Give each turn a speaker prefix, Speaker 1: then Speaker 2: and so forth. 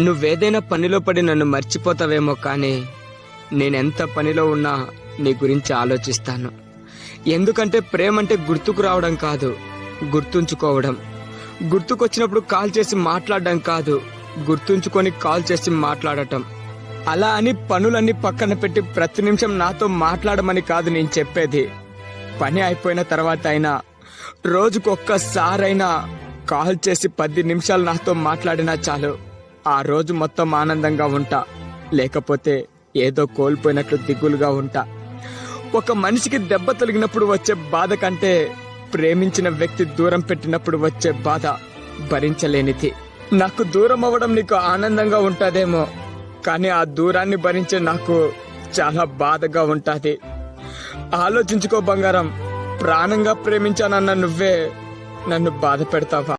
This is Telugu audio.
Speaker 1: నువ్వేదైనా పనిలో పడి నన్ను మర్చిపోతావేమో కానీ నేనెంత పనిలో ఉన్నా నీ గురించి ఆలోచిస్తాను. ఎందుకంటే ప్రేమంటే గుర్తుకు రావడం కాదు, గుర్తుంచుకోవడం. గుర్తుకొచ్చినప్పుడు కాల్ చేసి మాట్లాడడం కాదు, గుర్తుంచుకొని కాల్ చేసి మాట్లాడటం. అలా అని పనులన్నీ పక్కన పెట్టి ప్రతి నిమిషం నాతో మాట్లాడమని కాదు నేను చెప్పేది. పని అయిపోయిన తర్వాత అయినా రోజుకొక్కసారైనా కాల్ చేసి 10 నిమిషాలు నాతో మాట్లాడినా చాలు. ఆ రోజు మొత్తం ఆనందంగా ఉంటా, లేకపోతే ఏదో కోల్పోయినట్లు దిగులుగా ఉంటా. ఒక మనిషికి దెబ్బ తగిలినప్పుడు వచ్చే బాధ కంటే ప్రేమించిన వ్యక్తి దూరం పెట్టినప్పుడు వచ్చే బాధ భరించలేనిది. నాకు దూరం అవ్వడం నీకు ఆనందంగా ఉంటాదేమో, కానీ ఆ దూరాన్ని భరించే నాకు చాలా బాధగా ఉంటాది. ఆలోచించుకో బంగారం, ప్రాణంగా ప్రేమించానన్న నువ్వే నన్ను బాధ పెడతావా?